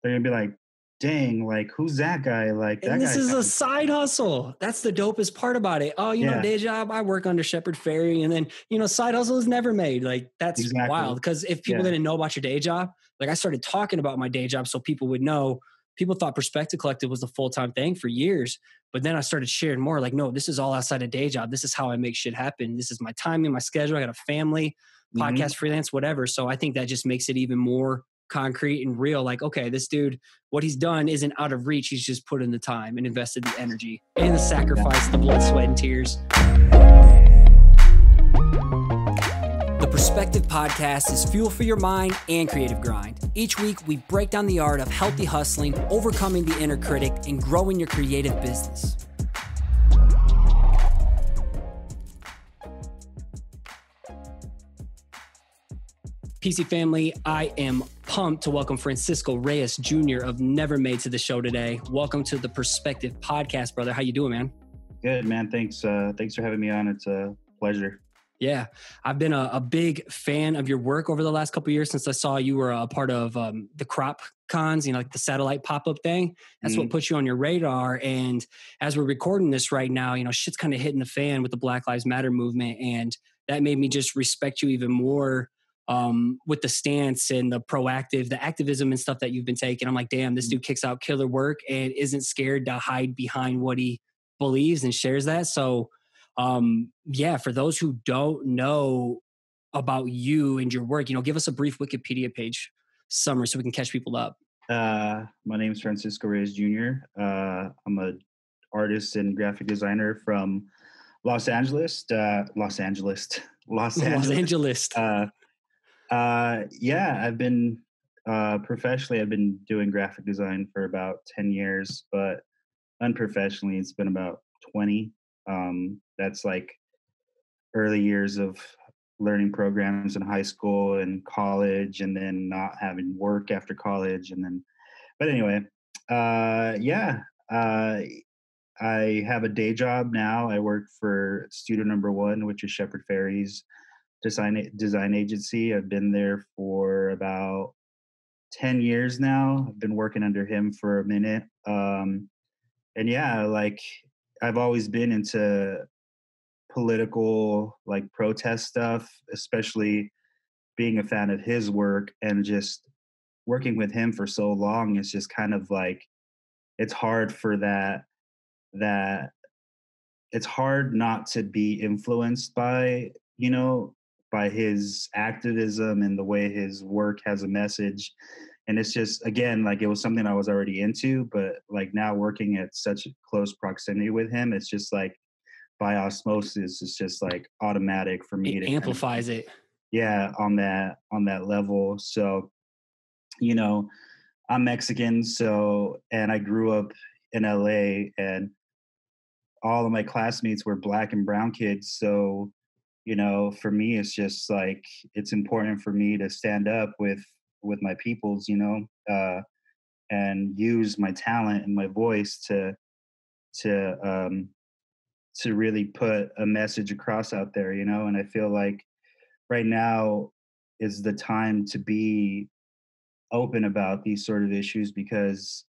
they're gonna be like, dang, like who's that guy? Like that And this guy is a sounds side hustle. That's the dopest part about it. Oh, yeah, day job, I work under Shepherd Ferry. And then, side hustle is never made. Like, that's wild. exactly. Because if people Yeah. didn't know about your day job, like I started talking about my day job so people would know. People thought Perspective Collective was a full-time thing for years. But then I started sharing more like, no, this is all outside a day job. This is how I make shit happen. This is my timing, my schedule. I got a family, Hmm. podcast, freelance, whatever. So I think that just makes it even more concrete and real. Like, okay, this dude, what he's done isn't out of reach. He's just put in the time and invested the energy and the sacrifice, the blood, sweat, and tears. The Perspective Podcast is fuel for your mind and creative grind. Each week, we break down the art of healthy hustling, overcoming the inner critic, and growing your creative business. PC family, I am pumped to welcome Francisco Reyes Jr. of Never Made to the show today. Welcome to the Perspective Podcast, brother. How you doing, man? Good, man. Thanks for having me on. It's a pleasure. Yeah, I've been a big fan of your work over the last couple of years since I saw you were a part of the crop cons, like the satellite pop-up thing. That's what put you on your radar. And as we're recording this right now, shit's kind of hitting the fan with the Black Lives Matter movement. And that made me just respect you even more with the stance and the activism and stuff that you've been taking. I'm like, damn, this dude kicks out killer work and isn't scared to hide behind what he believes and shares that. So for those who don't know about you and your work, give us a brief Wikipedia page summary so we can catch people up. My name is Francisco Reyes Jr. I'm an artist and graphic designer from Los Angeles. I've been professionally, I've been doing graphic design for about 10 years, but unprofessionally, it's been about 20. That's like early years of learning programs in high school and college, and then not having work after college. But anyway, I have a day job now. I work for Student Number One, which is Shepherd Ferry's design agency. I've been there for about 10 years now. I've been working under him for a minute. I've always been into political, like protest stuff, especially being a fan of his work, and just working with him for so long. It's just kind of like, it's hard for that it's hard not to be influenced by his activism and the way his work has a message. And it's just, again, like, it was something I was already into, but like now working at such close proximity with him, it's just like by osmosis, it's just like automatic for me. It amplifies it. Yeah, on that level. So, I'm Mexican, and I grew up in LA, and all of my classmates were Black and brown kids. So, for me, it's just like, it's important for me to stand up with my peoples, and use my talent and my voice to really put a message across out there, and I feel like right now is the time to be open about these sort of issues, because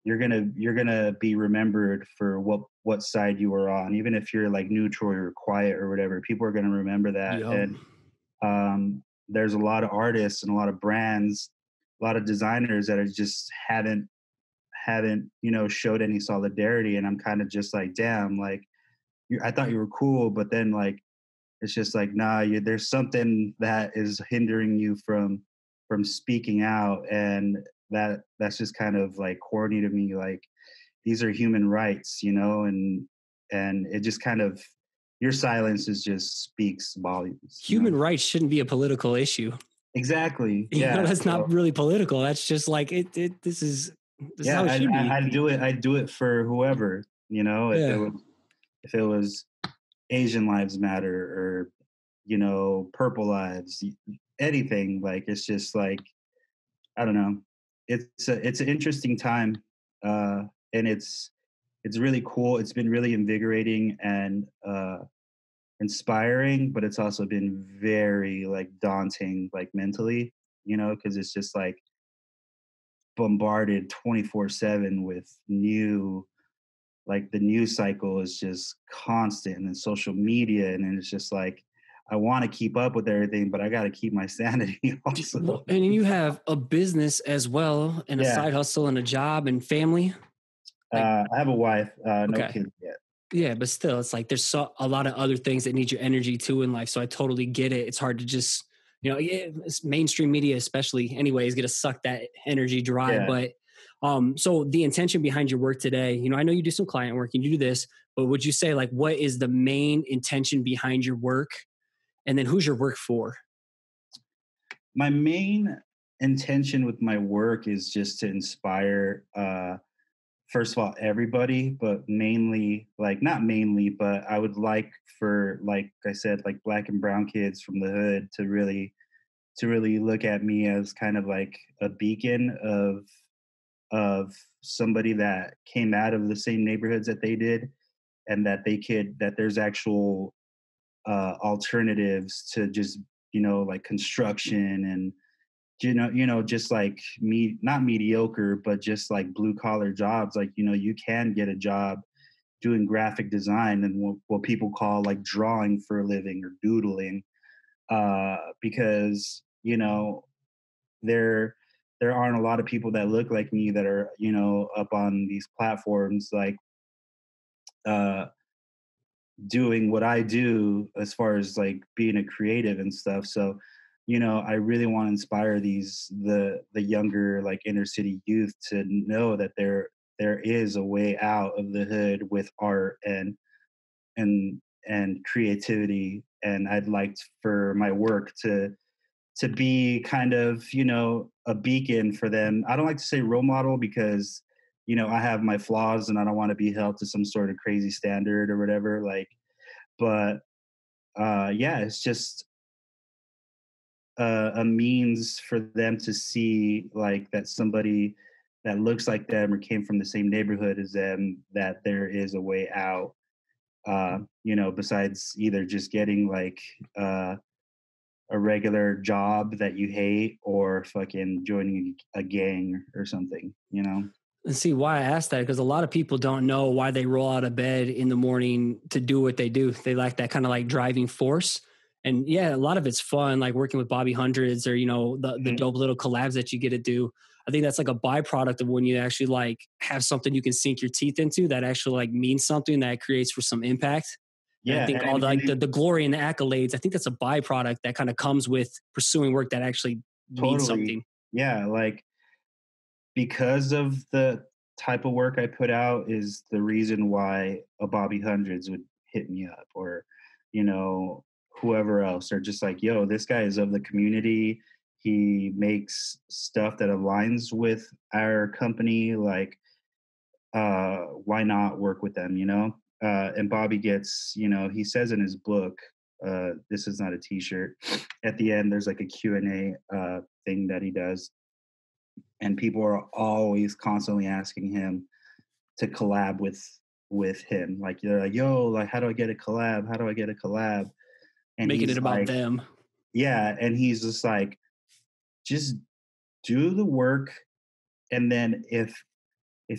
you're gonna be remembered for what side you were on, even if you're like neutral or quiet or whatever. People are gonna remember that. Yep. And there's a lot of artists and a lot of brands, a lot of designers that are just haven't showed any solidarity. And I'm kind of just like, damn, like, I thought you were cool, but then like, it's just like, nah, there's something that is hindering you from speaking out. And that's just kind of like corny to me. Like, these are human rights, and it just kind of, your silence just speaks volumes. Human rights shouldn't be a political issue. Exactly. Yeah. That's not really political. That's just like this is how it should be. I'd do it for whoever, if it was Asian Lives Matter, or Purple Lives, anything. Like, it's just like, I don't know. It's an interesting time, and it's really cool. It's been really invigorating and inspiring, but it's also been very like daunting, like mentally, because it's just like bombarded 24/7 with the news cycle is just constant, and then social media, and then it's just like I want to keep up with everything, but I got to keep my sanity also. Well, and you have a business as well, and a Yeah, side hustle, and a job, and family. Like, I have a wife, no okay, kids yet. yeah, but still, it's like there's a lot of other things that need your energy too in life. So I totally get it. It's hard to just, yeah, it's mainstream media, especially, anyway, is going to suck that energy dry. Yeah, But so the intention behind your work today, I know you do some client work and you do this, but would you say like what is the main intention behind your work, and then who's your work for? my main intention with my work is just to inspire. First of all, everybody, but mainly, like, not mainly, but I would like for, like I said, like black and brown kids from the hood to really look at me as kind of like a beacon of somebody that came out of the same neighborhoods that they did, and that there's actual alternatives to just, like construction, and just like me, not mediocre, but just like blue collar jobs. Like, you can get a job doing graphic design and what people call like drawing for a living or doodling, because there there aren't a lot of people that look like me that are, up on these platforms, like, uh doing what I do as far as like being a creative and stuff. So, I really want to inspire the younger, like, inner city youth to know that there is a way out of the hood with art and creativity. And I'd like for my work to be kind of, a beacon for them. I don't like to say role model because, I have my flaws and I don't want to be held to some sort of crazy standard or whatever. Like, but yeah, it's just a means for them to see, like, that somebody that looks like them or came from the same neighborhood as them, that there is a way out. Besides either just getting like a regular job that you hate or fucking joining a gang or something. And see why I asked that, because a lot of people don't know why they roll out of bed in the morning to do what they do. They lack that kind of like driving force. And yeah, a lot of it's fun, like working with Bobby Hundreds, or the Mhm. dope little collabs that you get to do. I think that's like a byproduct of when you actually like have something you can sink your teeth into that actually like means something that creates for some impact. And I Yeah, think all the glory and the accolades, I think that's a byproduct that kind of comes with pursuing work that actually means totally. something. Yeah, like, because of the type of work I put out is the reason why a Bobby Hundreds would hit me up, or, you know, whoever else. Are just like, yo, this guy is of the community. He makes stuff that aligns with our company. Like, why not work with them? And Bobby gets, he says in his book, this is not a t-shirt. At the end, there's like a Q&A thing that he does, and people are always constantly asking him to collab with him. Like, they're like, yo, like, how do I get a collab? How do I get a collab? And Making it he's about like, them. yeah, and he's just like, just do the work, and then if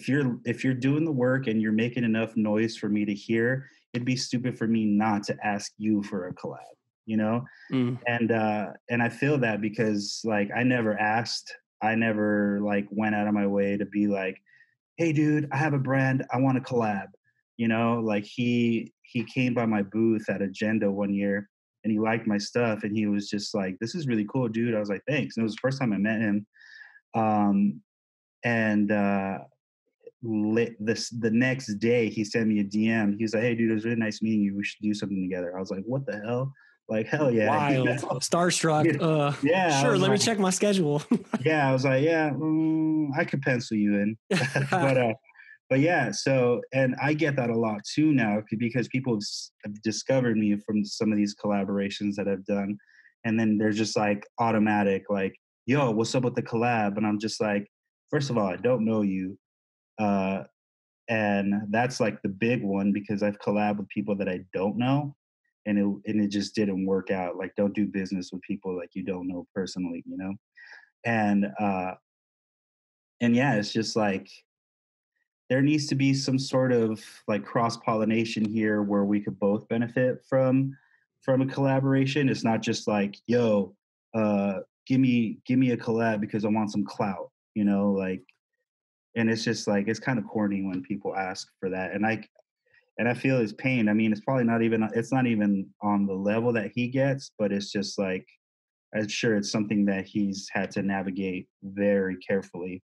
you're doing the work and you're making enough noise for me to hear, it'd be stupid for me not to ask you for a collab, you know? Mm. And I feel that because, like, I never asked. I never, like, went out of my way to be like, hey dude, I have a brand, I want to collab. Like, he came by my booth at Agenda one year, and he liked my stuff, and he was just like, this is really cool, dude. I was like, thanks. And it was the first time I met him. Um and the next day he sent me a DM. He was like, hey dude, it was really nice meeting you, we should do something together. I was like, what the hell? Like, hell yeah. Wild. Starstruck. Yeah, I Sure, was let me like, check my schedule. yeah, I was like, yeah, I could pencil you in. But yeah, so, and I get that a lot too now, because people have discovered me from some of these collaborations that I've done, and then they're just like automatic, like, yo, what's up with the collab? And I'm just like, first of all, I don't know you. uh and that's like the big one, because I've collabed with people that I don't know, and it just didn't work out. Like, don't do business with people like you don't know personally. And And yeah, it's just like there needs to be some sort of like cross pollination here where we could both benefit from a collaboration. It's not just like, yo, give me a collab because I want some clout, you know, like, and it's just like it's kind of corny when people ask for that. And I feel his pain. I mean, it's not even on the level that he gets, but it's just like I'm sure it's something that he's had to navigate very carefully.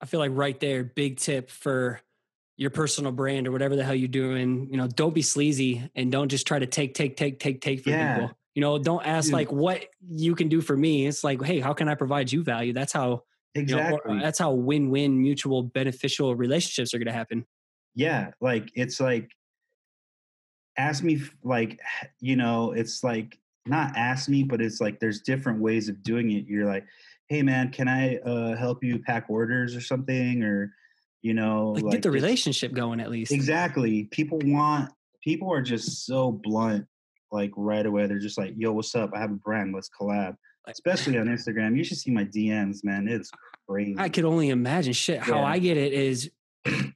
I feel like right there, big tip for your personal brand or whatever the hell you're doing. You know, don't be sleazy and don't just try to take from Yeah, people. You know, don't ask dude, like what you can do for me. It's like, hey, how can I provide you value? That's how, you know, or exactly. that's how win-win mutual beneficial relationships are going to happen. Yeah, like it's like ask me like it's like not ask me, but it's like there's different ways of doing it. You're like, hey man, can I help you pack orders or something, or Like get like the just relationship going at least. exactly. People are just so blunt, like right away. They're just like, yo, what's up? I have a brand, let's collab. Like, Especially on Instagram. You should see my DMs, man. It's I crazy. could only imagine shit. How Yeah. I get it is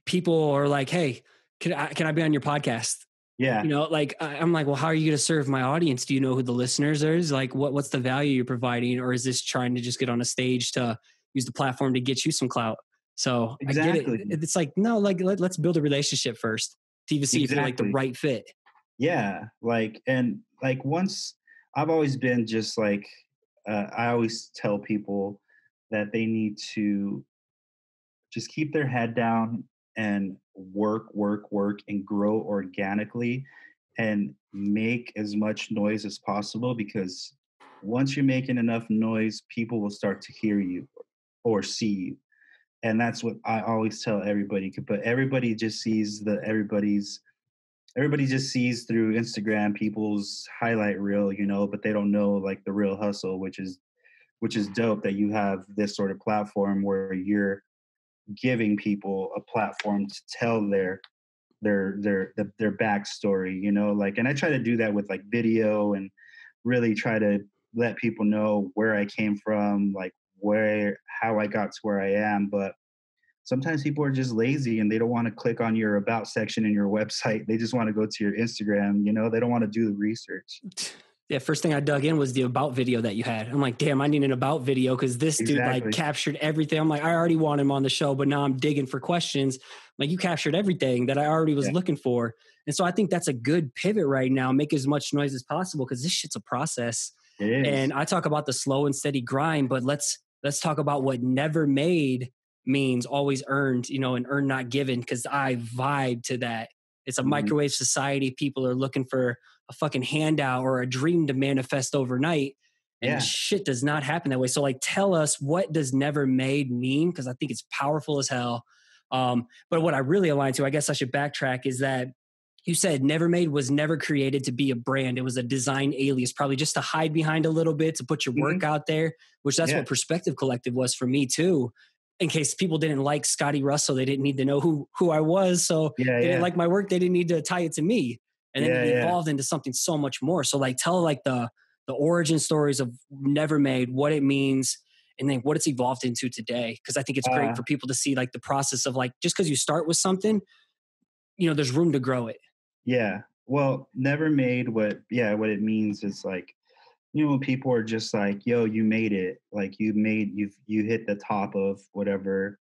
people are like, hey, can I be on your podcast? You Yeah. know, like I'm like, well, how are you going to serve my audience? Do you know who the listeners is? Like, what's the value you're providing, or is this trying to just get on a stage to use the platform to get you some clout? So I get it. Exactly. It's like no, like let's build a relationship first to even see if you're like the Exactly. right fit. Yeah, like and like once I've always been just like I always tell people that they need to just keep their head down and work, and grow organically and make as much noise as possible because once you're making enough noise, people will start to hear you or see you. And that's what I always tell everybody. But everybody just sees everybody just sees through Instagram people's highlight reel, but they don't know like the real hustle, which is dope that you have this sort of platform where you're giving people a platform to tell their backstory, like, and I try to do that with like video and really try to let people know where I came from, like how I got to where I am. But sometimes people are just lazy and they don't want to click on your about section in your website. They just want to go to your Instagram, they don't want to do the research. Yeah, first thing I dug in was the about video that you had. I'm like, damn, I need an about video because this dude like Exactly. captured everything. I'm like, I already want him on the show, but now I'm digging for questions. Like you captured everything that I already was Yeah, looking for. And so I think that's a good pivot right now. Make as much noise as possible because this shit's a process. it is. And I talk about the slow and steady grind, but let's talk about what never made means always earned, you know, and earned not given, because I vibe to that. It's a Mhm. microwave society. People are looking for a fucking handout or a dream to manifest overnight. And Yeah. shit does not happen that way. So like tell us, what does never made mean? Because I think it's powerful as hell. But what I really align to, I guess I should backtrack, is that you said never made was never created to be a brand. It was a design alias, probably just to hide behind a little bit, to put your work Mhm. out there, which that's Yeah. what Perspective Collective was for me too. In case people didn't like Scotty.D.Russell, they didn't need to know who I was. So Yeah. they didn't Yeah. like my work. They didn't need to tie it to me. And then it Yeah. Yeah. evolved into something so much more. So like tell like the origin stories of Never Made, what it means, and then what it's evolved into today. Cause I think it's great Uh, for people to see like the process of like, just cause you start with something, you know, there's room to grow it. yeah. Well, never made what it means is like, when people are just like, yo, you made it. Like you hit the top of whatever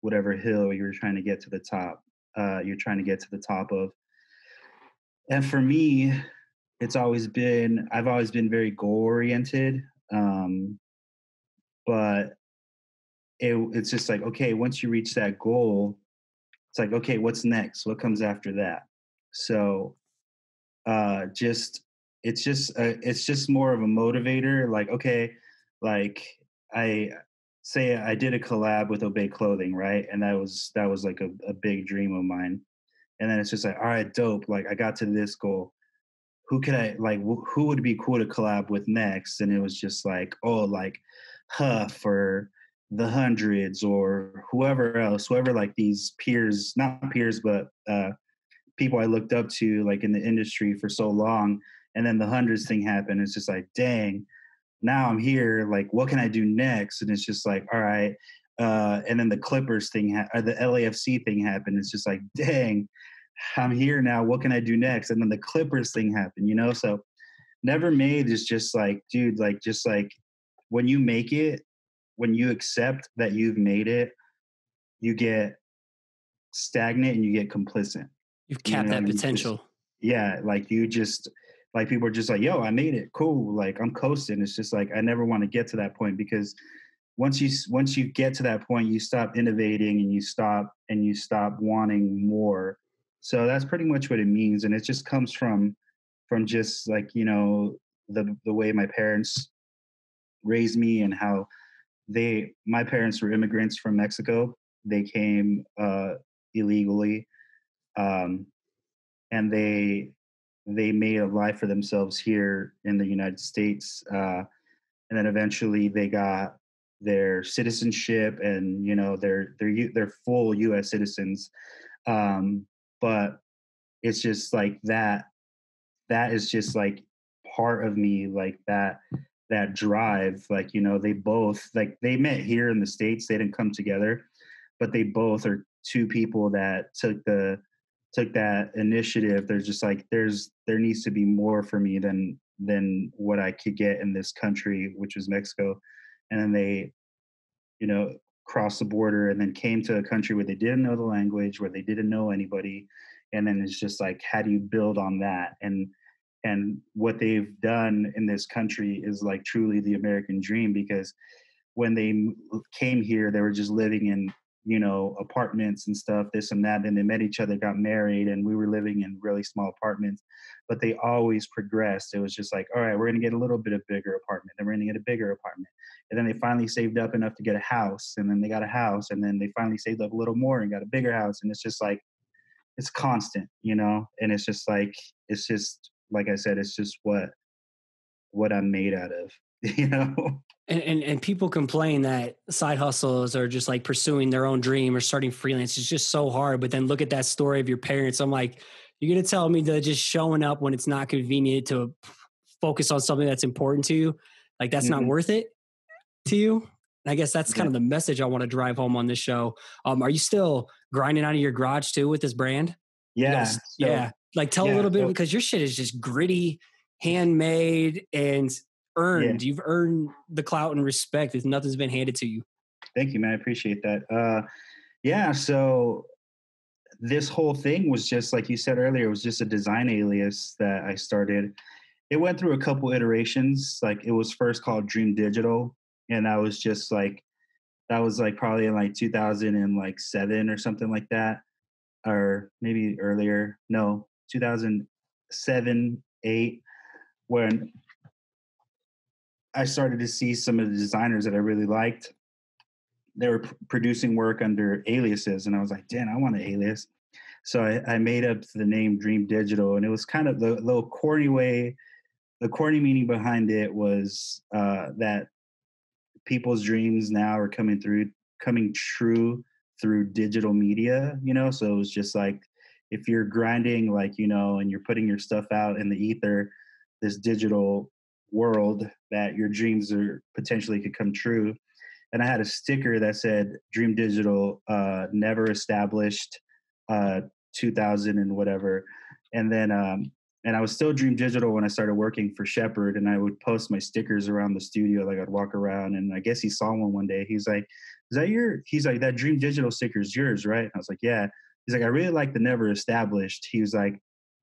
hill you're trying to get to the top. You're trying to get to the top of. And for me, I've always been very goal oriented. But it's just like, okay, once you reach that goal, it's like, okay, what's next? What comes after that? So just it's just more of a motivator. Like, okay, like I I did a collab with Obey Clothing, right? And that was like a big dream of mine. And then it's just like, all right, dope. Like I got to this goal. Who could I like? Who would be cool to collab with next? And it was just like, oh, like Huff or the Hundreds or whoever else, whoever like these peers, not peers, but people I looked up to like in the industry for so long. And then the Hundreds thing happened. It's just like, dang, now I'm here. Like, what can I do next? And it's just like, all right, And then the Clippers thing, or the LAFC thing happened. It's just like, dang, I'm here now. What can I do next? And then the Clippers thing happened, you know? So Never Made is just like, dude, like, just like when you make it, when you accept that you've made it, you get stagnant and you get complacent, You've you capped know? that And you just, potential. yeah, like you just, like people are just like, yo, I made it. Cool. Like I'm coasting. It's just like, I never want to get to that point because once you get to that point, you stop innovating and you stop wanting more. So that's pretty much what it means, and it just comes from just like the way my parents raised me and how my parents were immigrants from Mexico. They came illegally, um, and they made a life for themselves here in the United States. And then eventually they got their citizenship, and they're full U.S. citizens. But it's just like that is just like part of me, like that drive. Like they both, like, they met here in the States. They didn't come together, but they both are two people that took that initiative. There's just like there needs to be more for me than what I could get in this country, which was Mexico. And then they, you know, crossed the border and then came to a country where they didn't know the language, where they didn't know anybody. And then it's just like, how do you build on that? And what they've done in this country is like truly the American dream, because when they came here, they were just living in, apartments and stuff, this and that. Then they met each other, got married, and we were living in really small apartments. But they always progressed. It was just like, all right, we're going to get a little bit of bigger apartment, then we're going to get a bigger apartment. And then they finally saved up enough to get a house, and then they got a house, and then they finally saved up a little more and got a bigger house. And it's just like, it's constant, and it's just like I said, it's just what I'm made out of, you know? And people complain that side hustles are just like pursuing their own dream or starting freelance. It's just so hard. But then look at that story of your parents. I'm like, you're going to tell me that just showing up when it's not convenient to focus on something that's important to you, like that's not Mhm. worth it to you? And I guess that's kind Yeah. of the message I want to drive home on this show. Are you still grinding out of your garage too with this brand? You Yeah. guys, So yeah. Like tell a yeah. little bit So because your shit is just gritty, handmade, and yeah. earned. You've earned the clout and respect if nothing's been handed to you. Thank you, man. I appreciate that. Yeah. So this whole thing was just like you said earlier, it was just a design alias that I started. It went through a couple iterations. Like it was first called Dream Digital, and that was like probably in like 2007 or something like that, or maybe earlier. No, 2007, 8, when I started to see some of the designers that I really liked. They were producing work under aliases, and I was like, damn, I want an alias. So I made up the name Dream Digital, and it was kind of the little corny way. The corny meaning behind it was that people's dreams now are coming true through digital media. So it was just like, if you're grinding, like, and you're putting your stuff out in the ether, this digital world, that your dreams are potentially could come true. And I had a sticker that said Dream Digital, never established, 2000 and whatever. And then and I was still Dream Digital when I started working for Shepherd, and I would post my stickers around the studio. Like I'd walk around, and I guess he saw one day. He's like, "Is that your?" He's like, "That Dream Digital sticker is yours, right?" And I was like, "Yeah." He's like, "I really like the never established." He was like,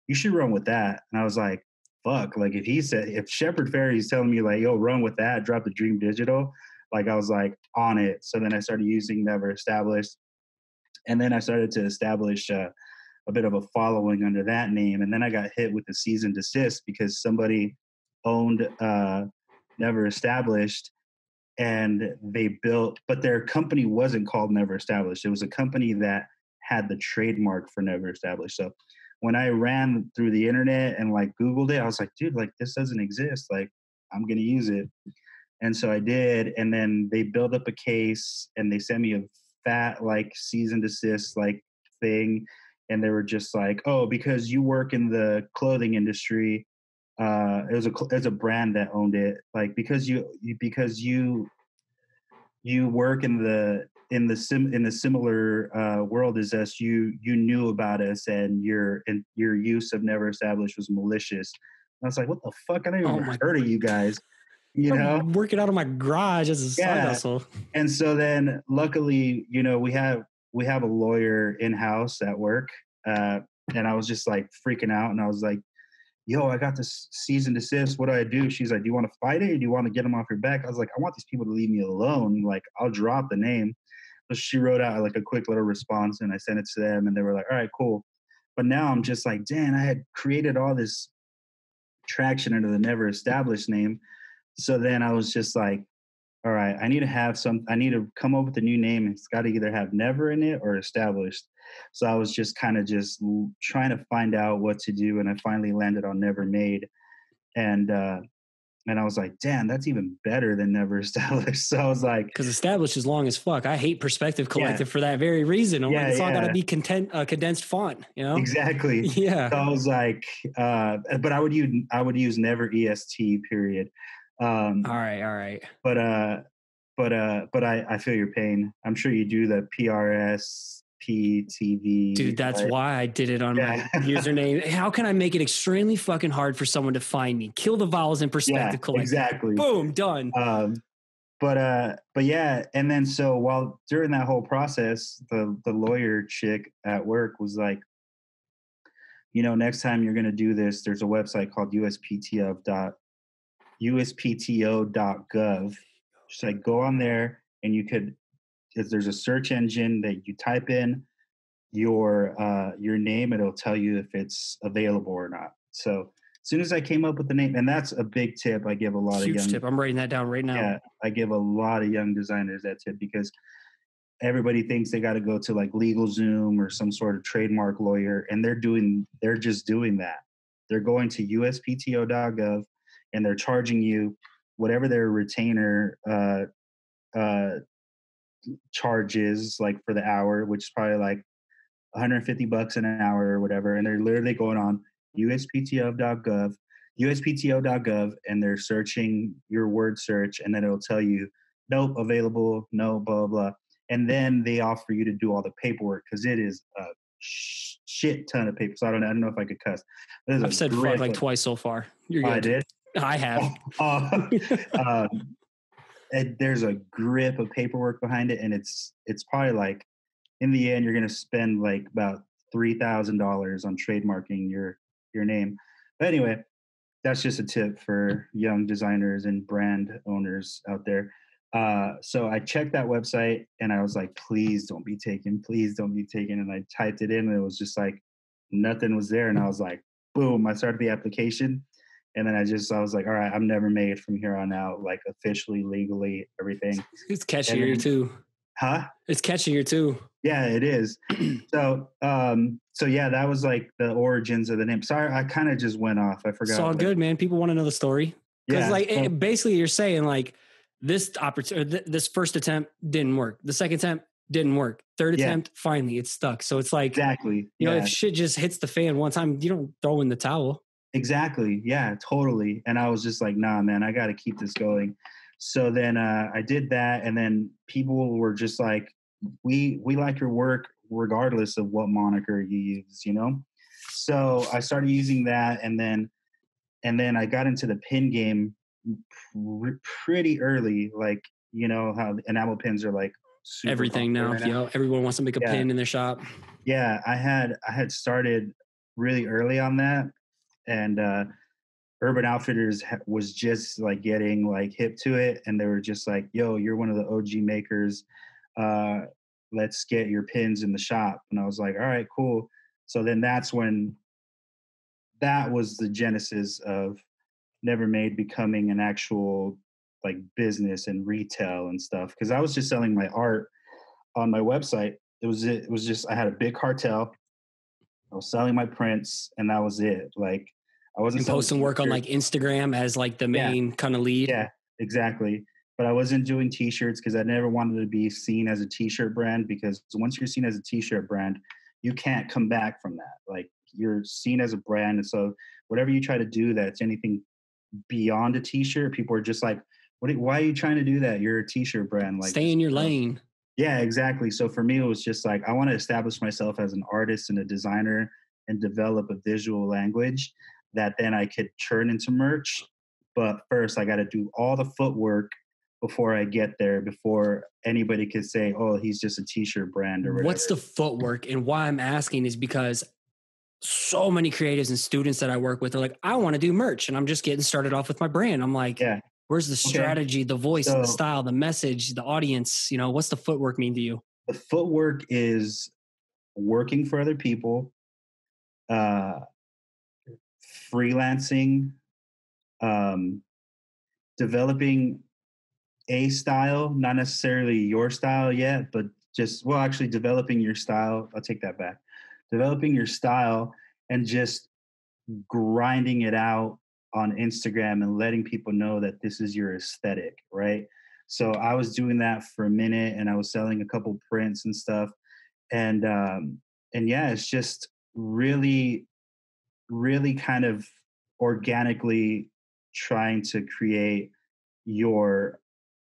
"You should run with that." And I was like, "Fuck!" Like if Shepherd Ferry's telling me like, "Yo, run with that, drop the Dream Digital," like I was like on it. So then I started using never established, and then I started to establish a bit of a following under that name. And then I got hit with the cease and desist because somebody owned Never Established, and they built, but their company wasn't called Never Established. It was a company that had the trademark for Never Established. So when I ran through the internet and like Googled it, I was like, dude, like this doesn't exist. Like I'm going to use it. And so I did. And then they built up a case and they sent me a fat, like, cease and desist, like, thing. And they were just like, oh, because you work in the clothing industry, it was a brand that owned it. Like, because you work in in the similar world as us, you knew about us, and your use of Never Established was malicious. And I was like, what the fuck? I never even heard of you guys. You know, I'm working out of my garage as a side hustle. And so then, luckily, you know, we have a lawyer in house at work, and I was just like freaking out, and I was like, yo, I got this cease and desist. What do I do? She's like, do you want to fight it? Or do you want to get them off your back? I was like, I want these people to leave me alone. Like, I'll drop the name. So she wrote out like a quick little response, and I sent it to them, and they were like, all right, cool. But now I'm just like, damn, I had created all this traction under the Never Established name. So then I was just like, all right, I need to come up with a new name. It's got to either have Never in it or Established. So I was just kind of just trying to find out what to do. And I finally landed on Never Made. And I was like, damn, that's even better than Never Established. So I was like, because Established is long as fuck. I hate Perspective Collective for that very reason. I'm like, it's all got to be condensed font, you know? Exactly. Yeah. So I was like, but I would use Never EST period. All right. But I feel your pain. I'm sure you do the PRSPTV. Dude, that's why I did it on my username. How can I make it extremely fucking hard for someone to find me? Kill the vowels in Perspective Collective. Exactly. Boom, done. But yeah, and then so while during that whole process, the lawyer chick at work was like, you know, next time you're gonna do this, there's a website called uspto.gov. She's like, go on there, and you could, if there's a search engine that you type in your name, it'll tell you if it's available or not. So as soon as I came up with the name, and that's a big tip I give a lot of young tip. I'm writing that down right now. Yeah, I give a lot of young designers that tip, because everybody thinks they got to go to like LegalZoom or some sort of trademark lawyer, and they're just doing that. They're going to uspto.gov, and they're charging you whatever their retainer charges, like for the hour, which is probably like $150 an hour or whatever. And they're literally going on uspto.gov, and they're searching your word search, and then it'll tell you, nope, available, no, blah, blah. And then they offer you to do all the paperwork, because it is a shit ton of paper. So I don't know if I could cuss. I've said fuck like twice so far. You're good. I did? I have. There's a grip of paperwork behind it, and it's probably like, in the end, you're going to spend like about $3,000 on trademarking your name. But anyway, that's just a tip for young designers and brand owners out there. So I checked that website, and I was like, please don't be taken. Please don't be taken. And I typed it in, and it was just like, nothing was there. And I was like, boom, I started the application. And then I was like, all right, I'm Never Made from here on out, like officially, legally, everything. It's catchier too. Huh? It's catchier too. Yeah, it is. So yeah, that was like the origins of the name. Sorry, I kind of just went off. I forgot. It's all good, man. People want to know the story. Because basically you're saying like this this first attempt didn't work. The second attempt didn't work. Third attempt, finally it's stuck. So it's like, exactly. You know, if shit just hits the fan one time, you don't throw in the towel. Exactly. Yeah, totally. And I was just like, nah, man, I got to keep this going. So then I did that. And then people were just like, we like your work regardless of what moniker you use, you know? So I started using that. And then I got into the pin game pretty early. Like, you know, how enamel pins are like super everything now. Right now. Everyone wants to make a pin in their shop. Yeah. I had started really early on that. And Urban Outfitters was just like getting like hip to it, and they were just like, yo, you're one of the OG makers, let's get your pins in the shop. And I was like, all right, cool. So then that was the genesis of Never Made becoming an actual like business and retail and stuff, because I was just selling my art on my website. It was just, I had a big cartel, I was selling my prints, and that was it. Like, I wasn't posting work on like Instagram as like the main kind of lead. Yeah, exactly. But I wasn't doing t-shirts because I never wanted to be seen as a t-shirt brand, because once you're seen as a t-shirt brand, you can't come back from that. Like, you're seen as a brand. And so whatever you try to do that's anything beyond a t-shirt, people are just like, why are you trying to do that? You're a t-shirt brand. Like, stay in your lane. Yeah, exactly. So for me, it was just like, I want to establish myself as an artist and a designer and develop a visual language that then I could turn into merch. But first, I got to do all the footwork before I get there, before anybody could say, oh, he's just a t-shirt brand or What's whatever. the footwork? And why I'm asking is because so many creatives and students that I work with are like, I want to do merch and I'm just getting started off with my brand. I'm like, Yeah. where's the Okay. strategy, the voice, the So style, the message, the audience? You know, what's the footwork mean to you? the footwork is working for other people, uh, freelancing, um, developing a style, not necessarily your style yet, but just, well, actually developing your style. I'll take that back. Developing your style and just grinding it out on Instagram and letting people know that this is your aesthetic, right? So I was doing that for a minute and I was selling a couple prints and stuff. And yeah, it's just really, really kind of organically trying to create your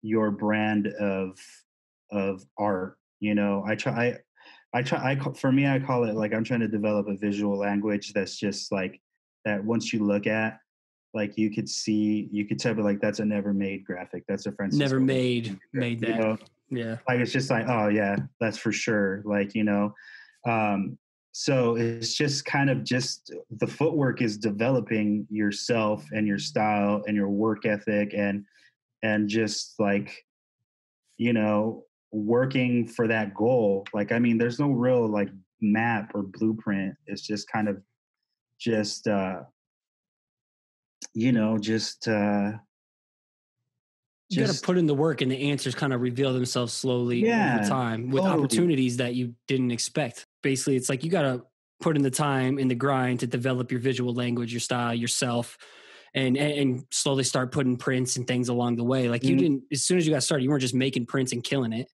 brand of art. You know, for me, I call it like I'm trying to develop a visual language that's just like that. Once you look at, like, you could see, you could tell, like, that's a never made graphic, that's a Never Francisco Reyes made graphic, made you that. know. Yeah. Like, it's just like, oh yeah, that's for sure, like, you know. um so it's just kind of just the footwork is developing yourself and your style and your work ethic, and just like, you know, working for that goal. Like, I mean, there's no real like map or blueprint. It's just kind of just you know, You got to just put in the work and the answers kind of reveal themselves slowly over yeah, time with totally. opportunities that you didn't expect. Basically, it's like you got to put in the time in the grind to develop your visual language, your style, yourself, and slowly start putting prints and things along the way. Like you Mm, didn't, as soon as you got started, you weren't just making prints and killing it.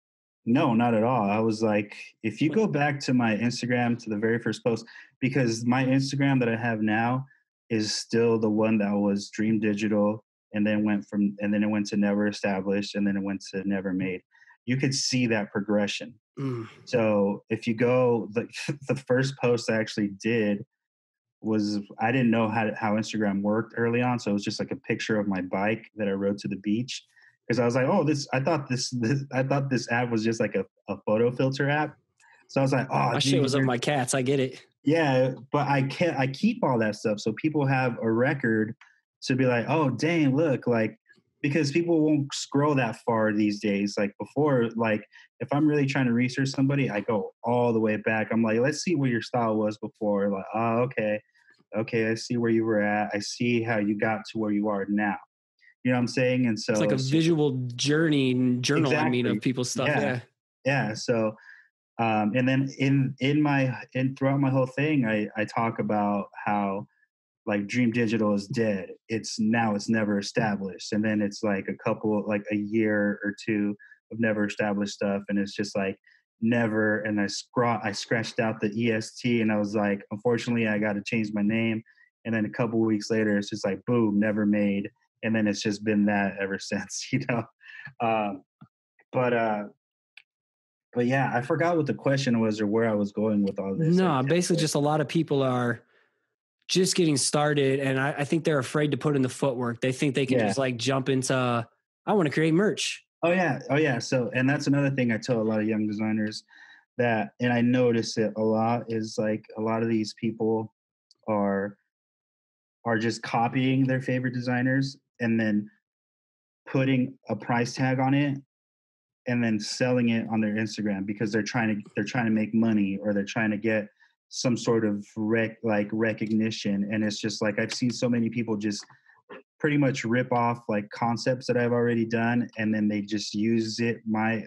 no, not at all. I was like, if you go back to my Instagram, to the very first post, because my Instagram that I have now is still the one that was Dream Digital, and then it went to Never Established, and then it went to Never Made. You could see that progression. Mm. So if you go, the first post I actually did was, I didn't know how Instagram worked early on, so it was just like a picture of my bike that I rode to the beach, because I was like, oh, I thought this app was just like a photo filter app. So I was like, oh, My shit dude, was of my cats. I get it. yeah, but I keep all that stuff so people have a record to be like, oh, dang, look, like, because people won't scroll that far these days. Like before, like, if I'm really trying to research somebody, I go all the way back. I'm like, let's see what your style was before. Like, oh, okay, I see where you were at. I see how you got to where you are now. You know what I'm saying? And It's so like a it's just visual journey and journal. I mean, of exactly, people's stuff. yeah, Yeah. yeah. So and then in throughout my whole thing, I talk about how, like, Dream Digital is dead. It's never established, and then it's like a year or two of never established stuff, and it's just like never. And I scratched out the EST, and I was like, unfortunately, I got to change my name. And then a couple weeks later, it's just like boom, Never Made, and then it's just been that ever since, you know. Um, but yeah, I forgot what the question was or where I was going with all this. No, basically just a lot of people are just getting started. And I think they're afraid to put in the footwork. They think they can Yeah. just like jump into, I want to create merch. Oh yeah. Oh yeah. So, and that's another thing I tell a lot of young designers, that, and I notice it a lot, is like a lot of these people are just copying their favorite designers and then putting a price tag on it and then selling it on their Instagram, because they're trying to make money, or they're trying to get some sort of recognition. And it's just like, I've seen so many people just pretty much rip off like concepts that I've already done, and then they just use my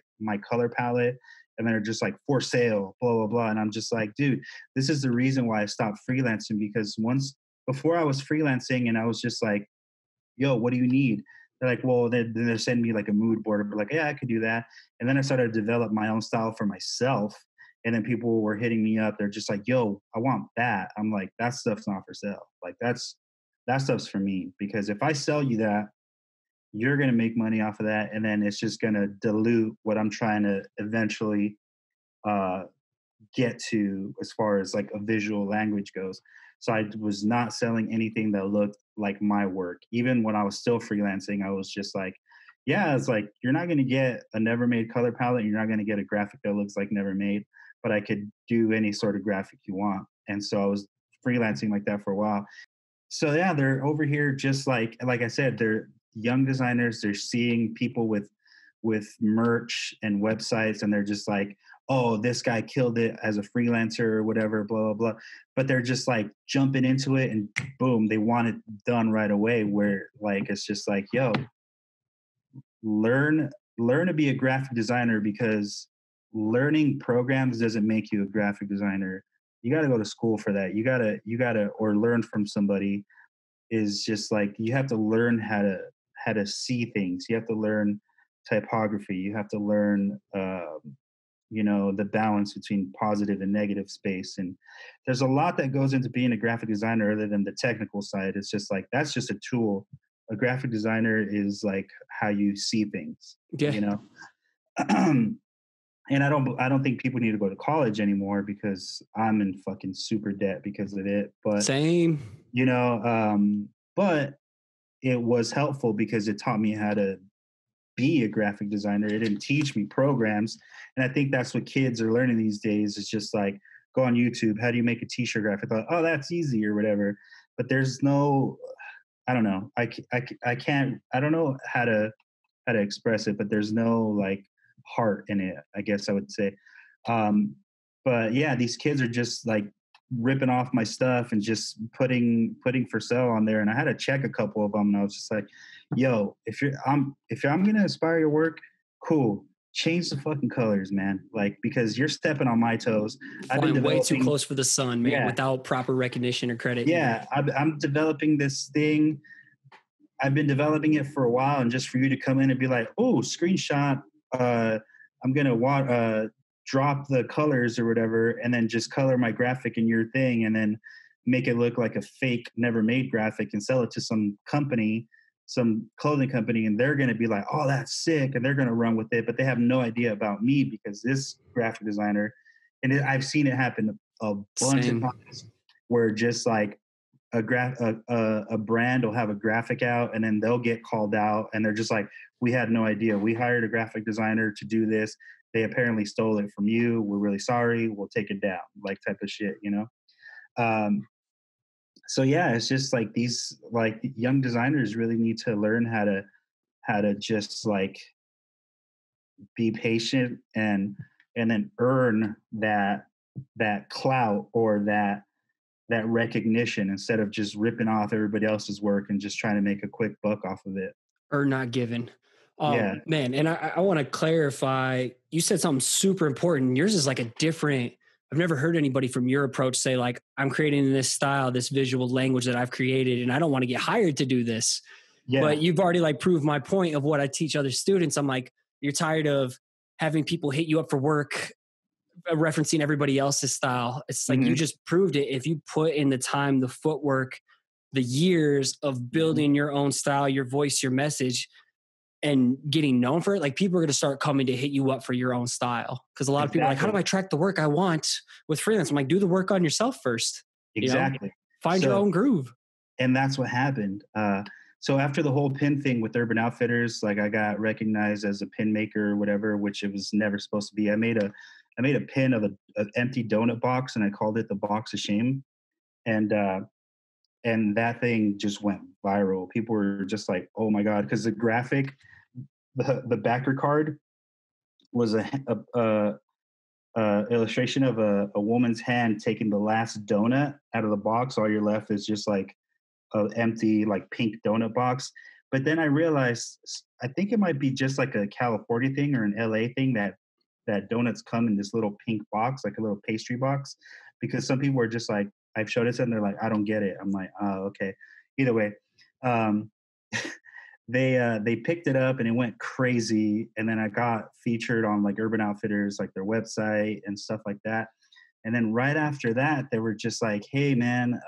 color palette, and they're just like, for sale, blah blah blah. And I'm just like, dude, this is the reason why I stopped freelancing, because once, before, I was freelancing and I was just like, yo, what do you need? They're like, well, then they're sending me like a mood board. But like, yeah, I could do that. And then I started to develop my own style for myself. And then people were hitting me up. They're just like, yo, I want that. I'm like, that stuff's not for sale. Like, that stuff's for me, because if I sell you that, you're going to make money off of that, and then it's just going to dilute what I'm trying to eventually uh, get to as far as like a visual language goes. So I was not selling anything that looked like my work. Even when I was still freelancing, I was just like, yeah, it's like you're not going to get a Never Made color palette. You're not going to get a graphic that looks like Never Made, but I could do any sort of graphic you want. And so I was freelancing like that for a while. So yeah, they're over here just like I said, they're young designers. They're seeing people with merch and websites, and they're just like, oh, this guy killed it as a freelancer or whatever, blah blah blah. But they're just like jumping into it, and boom, they want it done right away. Where like it's just like, yo, learn to be a graphic designer, because learning programs doesn't make you a graphic designer. You got to go to school for that. You got to or learn from somebody. Is just like you have to learn how to see things. You have to learn typography. You have to learn the balance between positive and negative space. And there's a lot that goes into being a graphic designer other than the technical side. It's just like that's just a tool. A graphic designer is like how you see things, Yeah. you know. And I don't think people need to go to college anymore, because I'm in fucking super debt because of it. But Same. you know, but it was helpful because it taught me how to be a graphic designer. It didn't teach me programs. And I think that's what kids are learning these days. It's just like, go on YouTube, how do you make a t-shirt graphic? Like, oh, that's easy or whatever. But there's no, I don't know. I can't, I don't know how to express it, but there's no like heart in it, I guess I would say. Um, but yeah, these kids are just like ripping off my stuff and just putting for sale on there. And I had to check a couple of them, and I was just like, yo, if I'm gonna inspire your work, cool. Change the fucking colors, man. Like, because you're stepping on my toes. I've been Flying way too developing, close for the sun, man, yeah, without proper recognition or credit. yeah. I'm developing this thing. I've been developing it for a while, and just for you to come in and be like, oh, screenshot, I'm gonna drop the colors or whatever, and then just color my graphic in your thing, and then make it look like a fake Never Made graphic and sell it to some company, some clothing company, and they're gonna be like, oh, that's sick, and they're gonna run with it, but they have no idea about me, because this graphic designer, I've seen it happen a bunch of Same. times, where just like a brand will have a graphic out, and then they'll get called out, and they're just like, we had no idea. We hired a graphic designer to do this. They apparently stole it from you. We're really sorry. We'll take it down, like type of shit, you know? So yeah, it's just like these like young designers really need to learn how to just like be patient, and then earn that clout or that recognition, instead of just ripping off everybody else's work and just trying to make a quick buck off of it. Or not given. Yeah. Man, and I want to clarify. You said something super important. Yours is like a different. I've never heard anybody from your approach say like, I'm creating this style, this visual language that I've created, and I don't want to get hired to do this. Yeah. But you've already like proved my point of what I teach other students. I'm like, you're tired of having people hit you up for work, referencing everybody else's style. It's like you Mm-hmm. just proved it. If you put in the time, the footwork, the years of building your own style, your voice, your message, and getting known for it, like people are going to start coming to hit you up for your own style. Because a lot of people are like, how do I track the work I want with freelance? I'm like, do the work on yourself first. Exactly. Find your own groove. And that's what happened. So after the whole pin thing with Urban Outfitters, like I got recognized as a pin maker or whatever, which it was never supposed to be. I made a pin of an empty donut box, and I called it the box of shame. And that thing just went viral. People were just like, oh my God. Cause the graphic, the backer card was a illustration of a woman's hand taking the last donut out of the box. All you're left is just like an empty, like pink donut box. But then I realized, I think it might be just like a California thing or an LA thing, that donuts come in this little pink box, like a little pastry box, because some people are just like, I've showed it to them, they're like, I don't get it. I'm like, oh, okay. Either way, they picked it up and it went crazy, and then I got featured on like Urban Outfitters, like their website and stuff like that. And then right after that, they were just like, hey man,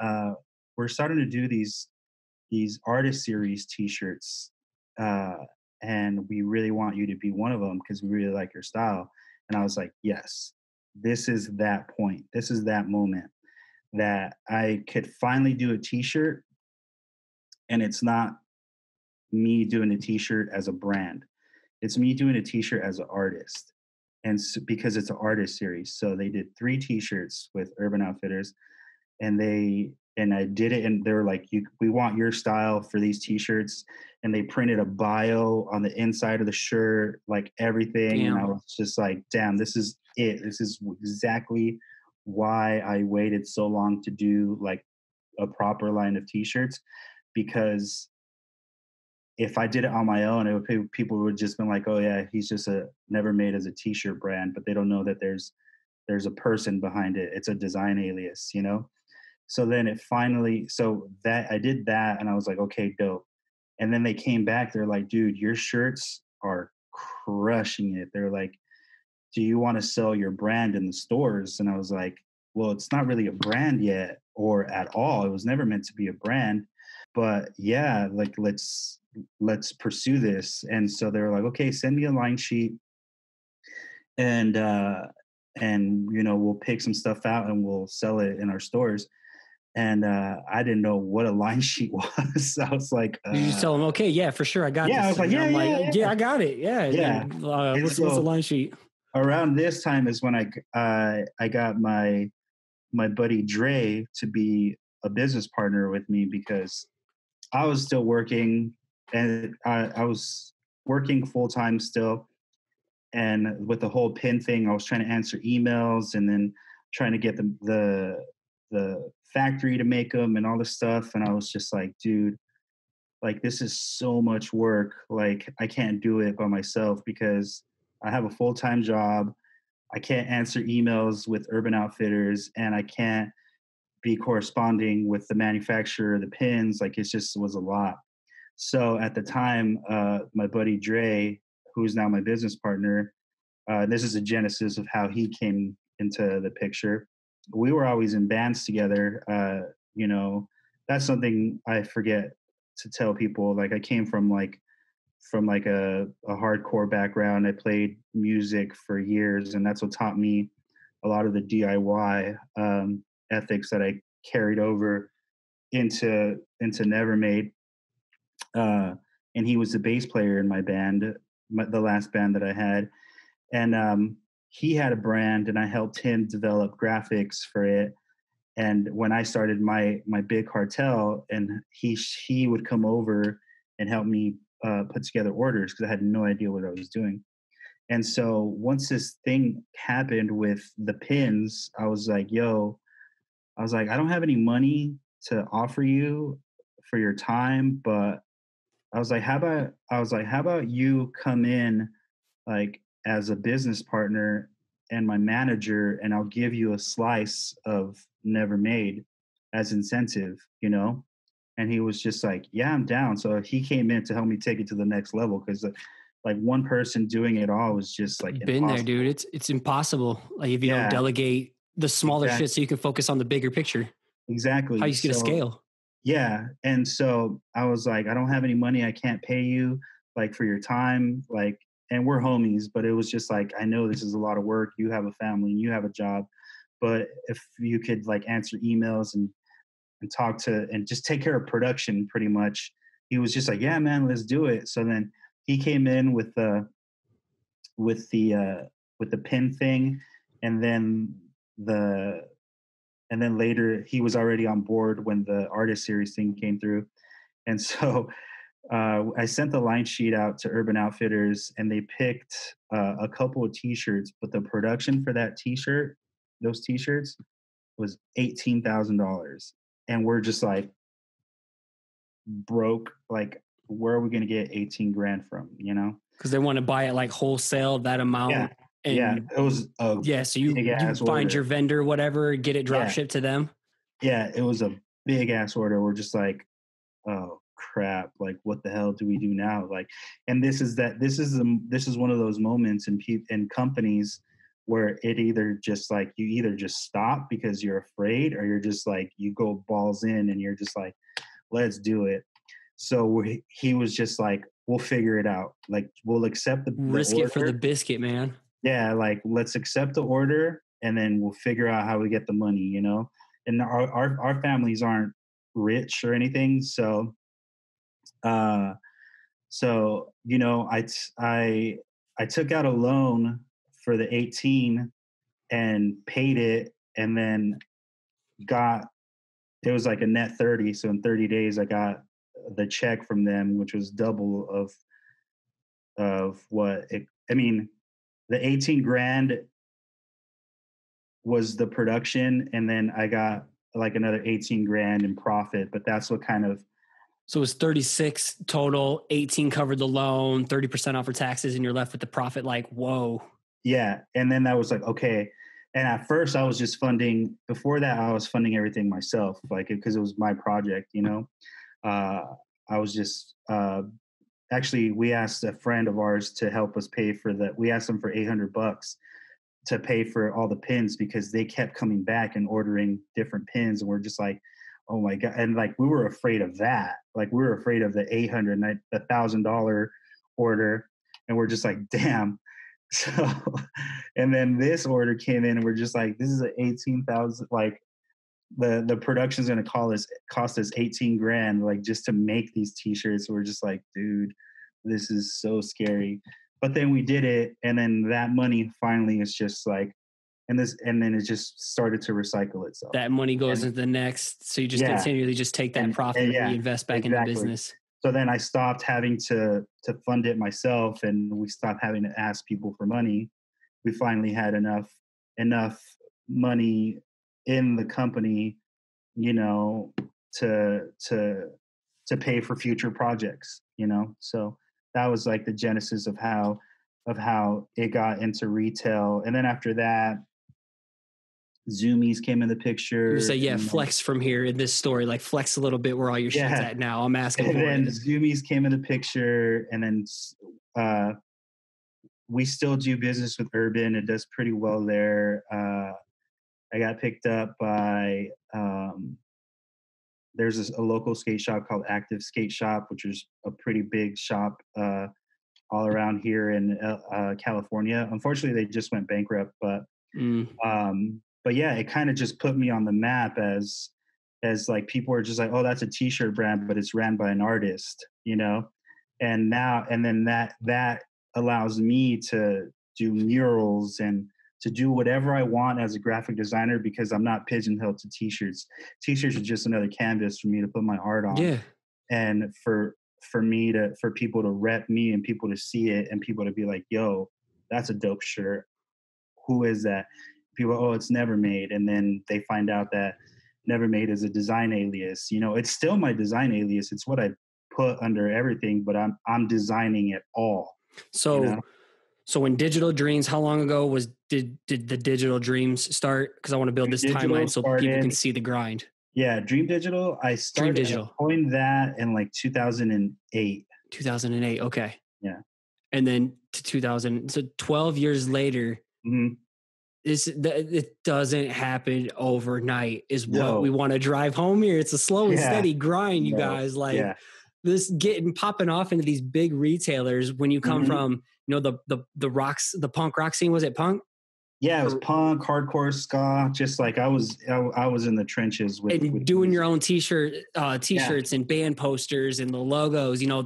we're starting to do these artist series t-shirts. uh, and we really want you to be one of them because we really like your style. And I was like, yes, this is that point. This is that moment that I could finally do a t-shirt, and it's not me doing a t-shirt as a brand. It's me doing a t-shirt as an artist. And because it's an artist series. So they did 3 t-shirts with Urban Outfitters, and I did it, and they were like, we want your style for these t-shirts. And they printed a bio on the inside of the shirt, like everything. And I Damn. was just like, damn, this is it. This is exactly why I waited so long to do like a proper line of t-shirts, because if I did it on my own, it would, people would just been like, oh yeah, he's just a never made as a t-shirt brand, but they don't know that there's a person behind it. It's a design alias, you know? So then it finally, so that I did that, and I was like, okay, dope. And then they came back, they're like, dude, your shirts are crushing it. They're like, do you want to sell your brand in the stores? And I was like, well, it's not really a brand yet or at all. It was never meant to be a brand, but yeah, like let's pursue this. And so they were like, okay, send me a line sheet, and you know, we'll pick some stuff out and we'll sell it in our stores. And I didn't know what a line sheet was. I was like, You just tell them, okay, yeah, for sure, I got yeah, I this. was like, And yeah, I'm like, yeah, yeah, yeah, I got it. Yeah. yeah. And And what's the so line sheet? around this time is when I got my buddy Dre to be a business partner with me, because I was still working, and I was working full time still. And with the whole pin thing, I was trying to answer emails, and then trying to get the factory to make them and all this stuff. And I was just like, dude, like this is so much work. Like I can't do it by myself because I have a full time job. I can't answer emails with Urban Outfitters, and I can't be corresponding with the manufacturer of the pins. Like it just was a lot. So at the time, my buddy Dre, who's now my business partner, this is a genesis of how he came into the picture. We were always in bands together. You know, that's something I forget to tell people. Like I came from like a hardcore background. I played music for years, and that's what taught me a lot of the DIY ethics that I carried over into Nevermade. Uh, and he was the bass player in my band, the last band that I had. And he had a brand, and I helped him develop graphics for it. And when I started my big cartel, and he would come over and help me put together orders, because I had no idea what I was doing. And so once this thing happened with the pins, I was like, yo, I was like, I don't have any money to offer you for your time, but how about you come in like as a business partner and my manager, and I'll give you a slice of Never Made as incentive, you know? And he was just like, yeah, I'm down. So he came in to help me take it to the next level, because like one person doing it all was just like Been there, impossible. dude. It's impossible. Like if you don't Yeah, delegate the smaller exactly. shit so you can focus on the bigger picture. How Exactly. you get a So scale? yeah, and so I was like, I don't have any money. I can't pay you like for your time. Like, and we're homies, but it was just like, I know this is a lot of work. You have a family and you have a job, but if you could like answer emails and talk to and just take care of production, pretty much. He was just like, yeah, man, let's do it. So then he came in with the with the pin thing, and then the and then later he was already on board when the artist series thing came through. And so I sent the line sheet out to Urban Outfitters, and they picked a couple of T-shirts, but the production for those T-shirts, was $18,000, and we're just like broke. Like, where are we going to get 18 grand from? You know? Because they want to buy it like wholesale that Yeah, amount. yeah. And It was a yeah, so big you ass find your order. vendor, whatever, get it drop Yeah, shipped to them. yeah. It was a big ass order. We're just like, oh crap, like what the hell do we do now? Like, and this is one of those moments in companies where it either just like you either just stop because you're afraid, or you're just like you go balls in and you're just like, let's do it. So he was just like, we'll figure it out. Like, we'll accept the Risk order. it for the biscuit, man. Yeah, like, let's accept the order, and then we'll figure out how we get the money, you know? And our families aren't rich or anything, so uh you know, I took out a loan for the 18 and paid it, and then got, it was like a net 30. So in 30 days, I got the check from them, which was double of what it, I mean, the 18 grand was the production, and then I got like another 18 grand in profit, but that's what kind of, So it was 36 total, 18 covered the loan, 30% off for taxes, and you're left with the profit. Like, whoa. yeah. And then that was like, okay. And at first I was just funding, before that I was funding everything myself, like, because it was my project, you know. I was just, actually, we asked a friend of ours to help us pay for that. We asked them for $800 to pay for all the pins, because they kept coming back and ordering different pins. And we're just like, oh my God. And like, we were afraid of that. Like, we were afraid of the $800, the $1,000 order. And we're just like, damn. So, and then this order came in, and we're just like, this is an 18,000, like, the production's going to cost us 18 grand, like, just to make these t-shirts. We're just like, dude, this is so scary. But then we did it, and then that money finally is just like, and then it just started to recycle itself. That money goes into the next. So you just continually just take that profit and reinvest back in the business. So then I stopped having to fund it myself, and we stopped having to ask people for money. We finally had enough money in the company, you know, to pay for future projects, you know. So that was like the genesis of how it got into retail. And then after that, Zumiez came in the picture. You say, yeah, flex from here in this story, like flex a little bit where all your shit's at now. I'm asking and for then it. Zumiez came in the picture, and then we still do business with Urban. It does pretty well there. I got picked up by, there's a local skate shop called Active Skate Shop, which is a pretty big shop all around here in California. Unfortunately, they just went bankrupt, but yeah, it kind of just put me on the map as like, people are just like, oh, that's a t-shirt brand, but it's ran by an artist, you know? And then that allows me to do murals and to do whatever I want as a graphic designer, because I'm not pigeonholed to t-shirts. T-shirts are just another canvas for me to put my art on. Yeah. And for people to rep me, and people to see it, and people to be like, yo, that's a dope shirt. Who is that? People, oh, it's Never Made. And then they find out that Never Made is a design alias. You know, it's still my design alias. It's what I put under everything, but I'm designing it all. So, you know? So when Digital Dreams, how long ago did the Digital Dreams start? Because I want to build this timeline so people can see the grind. Yeah, Dream Digital. I coined that in like 2008. 2008. Okay. Yeah. And then to 2000. So 12 years later, it doesn't happen overnight is what we want to drive home here. It's a slow and steady grind, you guys. Like this popping off into these big retailers when you come from, you know, the punk rock scene. Was it punk? Yeah, it was punk, hardcore, ska. Just like I was in the trenches with doing your own t-shirts and band posters and the logos. You know,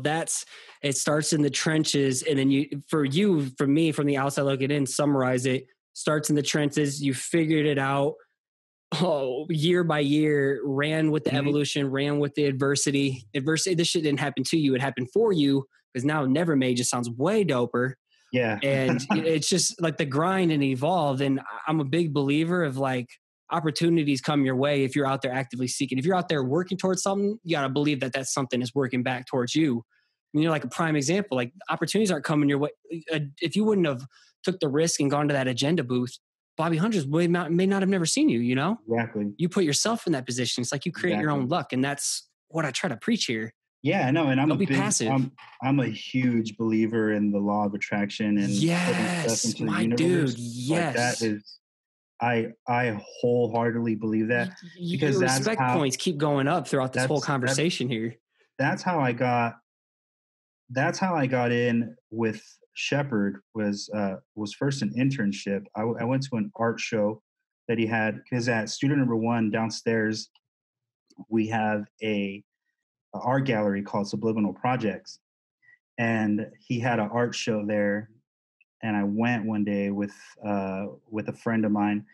it starts in the trenches, and then from me, from the outside looking in, summarize it. Starts in the trenches. You figured it out. Year by year, ran with the evolution, ran with the adversity. This shit didn't happen to you; it happened for you. Because now Never Made just sounds way doper. Yeah. And it's just like the grind and evolve. And I'm a big believer of like opportunities come your way if you're out there actively seeking. If you're out there working towards something, you got to believe that something is working back towards you. And you're like a prime example, like opportunities aren't coming your way. If you wouldn't have took the risk and gone to that agenda booth, Bobby Hundreds may not have never seen you, you know? Exactly. You put yourself in that position. It's like you create your own luck. And that's what I try to preach here. Yeah, I know, and Don't be passive. I'm a huge believer in the law of attraction and putting stuff into the universe. Dude, yes, like that is. I wholeheartedly believe that, because your respect points keep going up throughout this whole conversation here. That's how I got that's how I got in with Shepherd. Was first an internship. I went to an art show that he had, because at student number one downstairs we have a art gallery called Subliminal Projects, and he had an art show there. And I went one day with a friend of mine,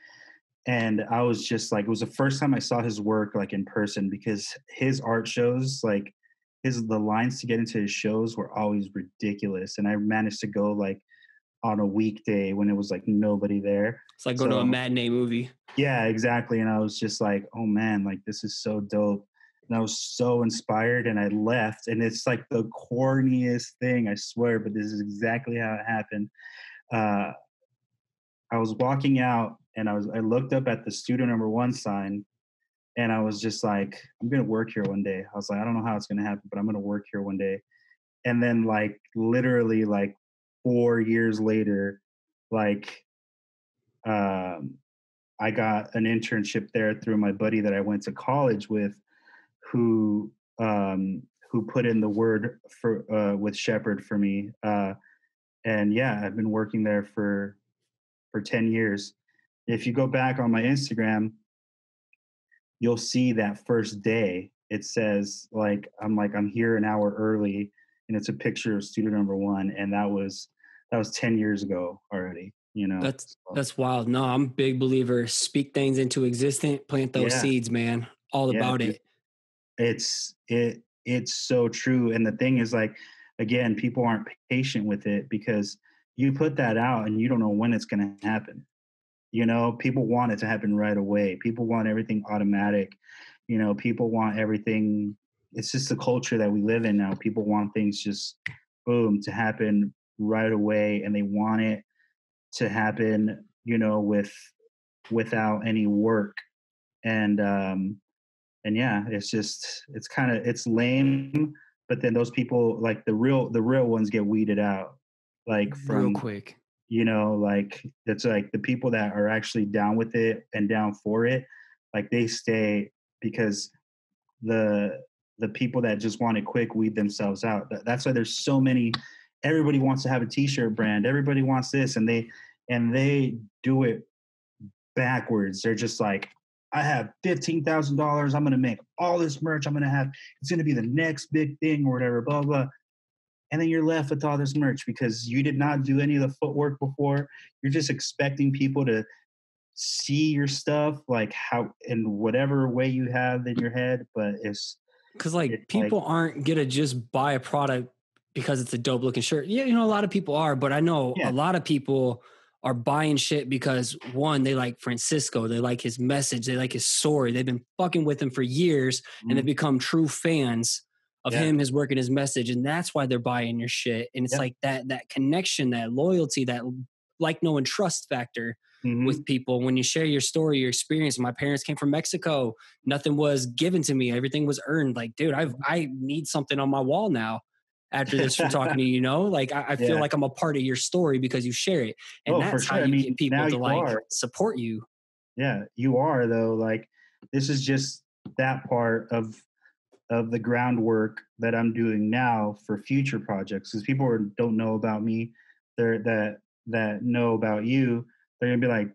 and I was just like, it was the first time I saw his work like in person, because his art shows, like the lines to get into his shows were always ridiculous, and I managed to go like on a weekday when it was like nobody there. It's like going to a So matinee movie. yeah, exactly. And I was just like, oh man, like this is so dope. And I was so inspired, and I left. And it's like the corniest thing, I swear, but this is exactly how it happened. Uh, I was walking out, and I looked up at the student number one sign, and I was just like, I'm gonna work here one day. I was like, I don't know how it's gonna happen, but I'm gonna work here one day. And then like literally like 4 years later, like um, I got an internship there through my buddy that I went to college with, who who put in the word for with Shepherd for me. And yeah, I've been working there for 10 years. If you go back on my Instagram, you'll see that first day it says like I'm here an hour early, and it's a picture of student number one, and that was 10 years ago already, you know. So, That's wild. No, I'm a big believer. Speak things into existence, plant those yeah, seeds, man. All yeah, about dude. it. It's so true. And the thing is, like, again, people aren't patient with it, because you put that out and you don't know when it's going to happen. You know, people want it to happen right away. People want everything automatic. You know, people want everything. It's just the culture that we live in now. People want things just boom to happen right away, and they want it to happen, you know, without any work. And and yeah, it's just it's lame. But then those people, like the real ones, get weeded out, like Real from, quick. you know, like it's like the people that are actually down with it and down for it, like they stay, because the the people that just want it quick weed themselves out. That's why there's so many. Everybody wants to have a t-shirt brand, everybody wants this, and they do it backwards. They're just like, I have $15,000, I'm gonna make all this merch, it's gonna be the next big thing or whatever, blah blah. And then you're left with all this merch because you did not do any of the footwork before. You're just expecting people to see your stuff like how, in whatever way you have in your head, but Cause like it's like, people aren't gonna just buy a product because it's a dope looking shirt. Yeah, you know, a lot of people are, but I know a yeah, lot of people are buying shit because one, they like Francisco, they like his message, they like his story. They've been fucking with him for years, and they mm, become true fans of yeah, him, his work, and his message. And that's why they're buying your shit. And it's yeah, like that connection, that loyalty, that like, know, and trust factor mm-hmm, with people. When you share your story, your experience. My parents came from Mexico. Nothing was given to me. Everything was earned. Like, dude, I need something on my wall now after this from talking to you, you know? Like I feel yeah. like I'm a part of your story because you share it. And Oh, for that's how sure. I you get mean, now people to you like are. support you. Yeah, you are though. Like, this is just that part of the groundwork that I'm doing now for future projects. Because people don't know about me, that know about you, they're gonna be like,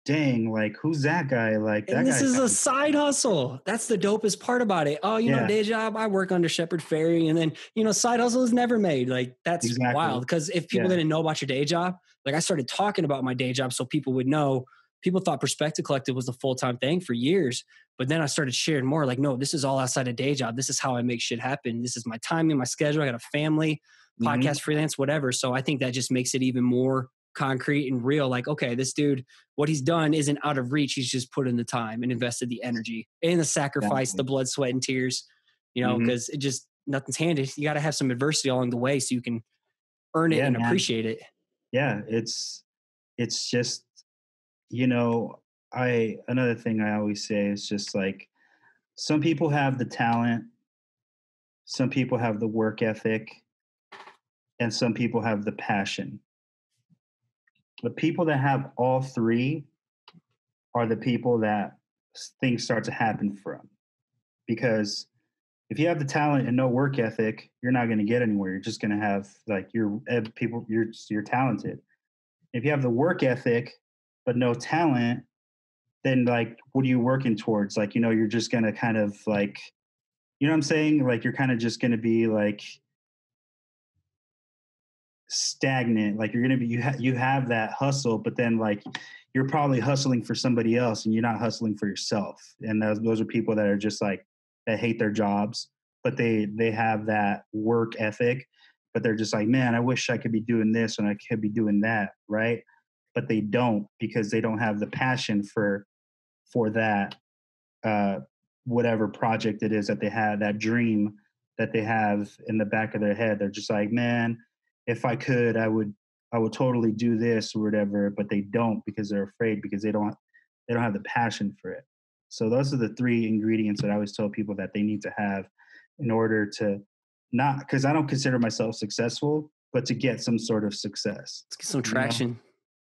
"Dang, like who's that guy? Like And that this guy's is got a a side hustle. That's the dopest part about it. Oh, you know, yeah, day job, I work under Shepherd Ferry. And then, you know, side hustle is never made. Like, that's wild. exactly, Because if people yeah, didn't know about your day job, like I started talking about my day job so people would know. People thought Perspective Collective was a full time thing for years. But then I started sharing more like, no, this is all outside of day job. This is how I make shit happen. This is my timing, my schedule. I got a family, mm-hmm, podcast, freelance, whatever. So I think that just makes it even more concrete and real. Like, okay, this dude, what he's done isn't out of reach. He's just put in the time and invested the energy and the sacrifice, the exactly, blood, sweat, and tears, you know, mm-hmm, because it just, nothing's handed. You got to have some adversity along the way so you can earn it yeah, and man, appreciate it. yeah. It's just, you know, I another thing I always say is just like, some people have the talent, some people have the work ethic, and some people have the passion. The people that have all three are the people that things start to happen from, because if you have the talent and no work ethic, you're not going to get anywhere. You're just going to have like you're talented. If you have the work ethic but no talent, then like what are you working towards? Like, you know, you're just going to kind of like, you know what I'm saying? Like you're kind of just going to be like stagnant. Like you're going to be you have that hustle, but then like you're probably hustling for somebody else and you're not hustling for yourself. And those are people that are just like that hate their jobs, but they have that work ethic, but they're just like, man, I wish I could be doing this and I could be doing that, right? But they don't, because they don't have the passion for that whatever project it is that they have, that dream that they have in the back of their head. They're just like, man, if I could, I would totally do this or whatever, but they don't, because they're afraid, because they don't have the passion for it. So those are the three ingredients that I always tell people that they need to have in order to not, because I don't consider myself successful, but to get some sort of success. Let's get some traction.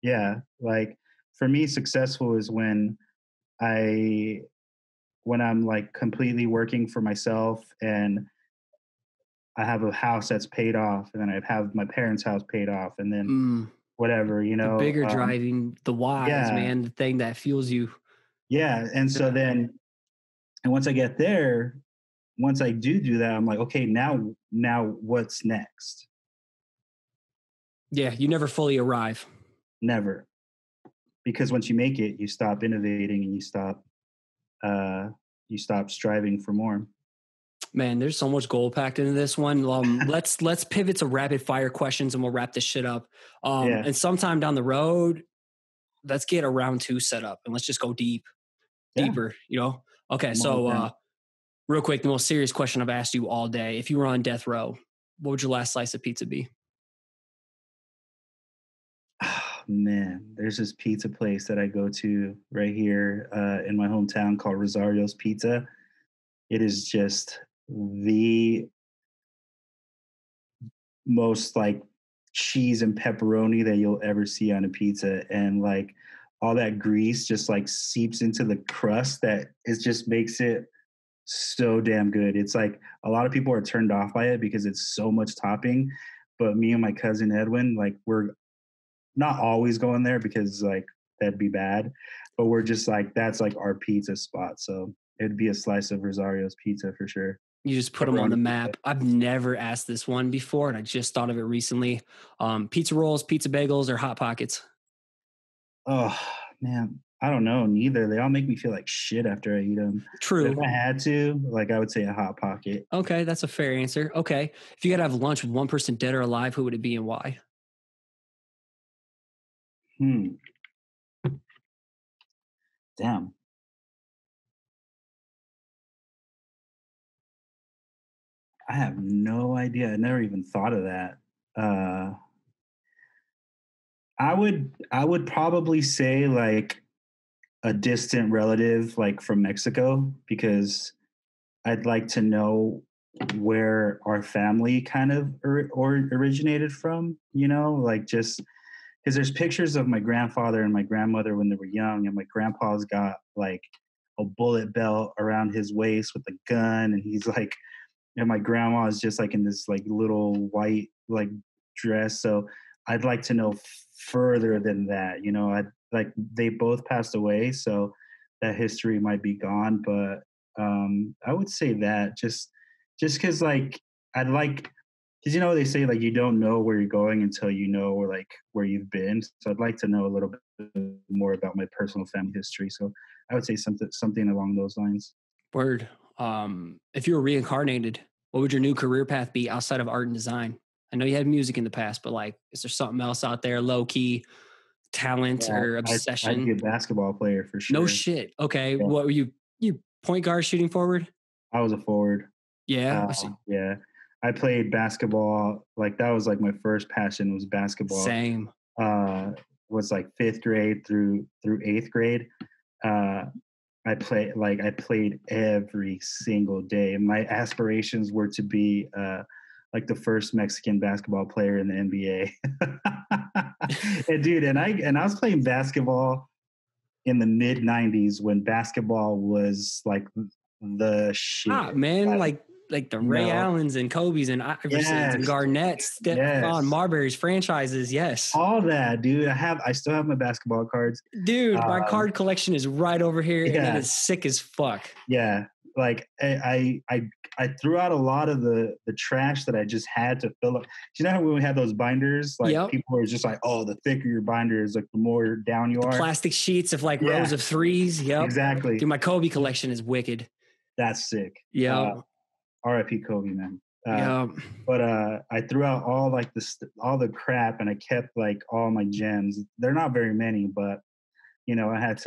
You know? Yeah. Like for me, successful is when I'm like completely working for myself and I have a house that's paid off, and then I have my parents' house paid off, and then whatever, you know. The bigger driving, the whys, man, the thing that fuels you. Yeah. And so then, and once I get there, once I do that, I'm like, okay, now what's next? Yeah, you never fully arrive. Never. Because once you make it, you stop innovating and you stop striving for more. Man, there's so much gold packed into this one. Let's pivot to rapid fire questions and we'll wrap this shit up. And sometime down the road, let's get a round 2 set up and let's just go deeper, you know? Okay. So, real quick, the most serious question I've asked you all day. If you were on death row, what would your last slice of pizza be? Oh, man, there's this pizza place that I go to right here in my hometown called Rosario's Pizza. It is just the most like cheese and pepperoni that you'll ever see on a pizza, and like all that grease just like seeps into the crust, that it just makes it so damn good. It's like a lot of people are turned off by it because it's so much topping, but me and my cousin Edwin, like we're not always going there because like that'd be bad, but we're just like, that's like our pizza spot. So it'd be a slice of Rosario's Pizza for sure. You just put them on the map. I've never asked this one before, and I just thought of it recently. Pizza rolls, pizza bagels, or Hot Pockets? Oh, man, I don't know. Neither. They all make me feel like shit after I eat them. True. But if I had to, like, I would say a Hot Pocket. Okay, that's a fair answer. Okay. If you got to have lunch with one person dead or alive, who would it be and why? Damn. I have no idea. I never even thought of that. I would probably say like a distant relative, like from Mexico, because I'd like to know where our family kind of originated from, you know, like just because there's pictures of my grandfather and my grandmother when they were young, and my grandpa's got like a bullet belt around his waist with a gun, and he's like, and my grandma is just like in this like little white like dress. So I'd like to know further than that, you know. I like, they both passed away, so that history might be gone, but I would say that just because like I'd like, because you know they say like you don't know where you're going until you know like where you've been. So I'd like to know a little bit more about my personal family history. So I would say something along those lines. Word. If you were reincarnated, what would your new career path be outside of art and design? I know you had music in the past, but like, is there something else out there, low key talent or obsession? I'd be a basketball player for sure. No shit. Okay. Yeah. What were you? You point guard, shooting forward? I was a forward. Yeah. Yeah. I played basketball. Like that was like my first passion was basketball. Same. Was like 5th grade through 8th grade. I played every single day. My aspirations were to be like the first Mexican basketball player in the NBA. And dude, and I was playing basketball in the mid 90s when basketball was like the shit. Man, like like the Ray Allens and Kobe's and Iversons and Garnett's, Stephon Marbury's franchises. Yes. All that, dude. I still have my basketball cards. Dude, my card collection is right over here and it is sick as fuck. Yeah. Like I threw out a lot of the trash that I just had to fill up. Do you know how when we had those binders, like people were just like, oh, the thicker your binder is, like the more down you are. Plastic sheets of like rows of threes. Yep. Exactly. Dude, my Kobe collection is wicked. That's sick. Yeah. R.I.P. Kobe, man. But I threw out all like all the crap and I kept like all my gems. They're not very many, but you know, I had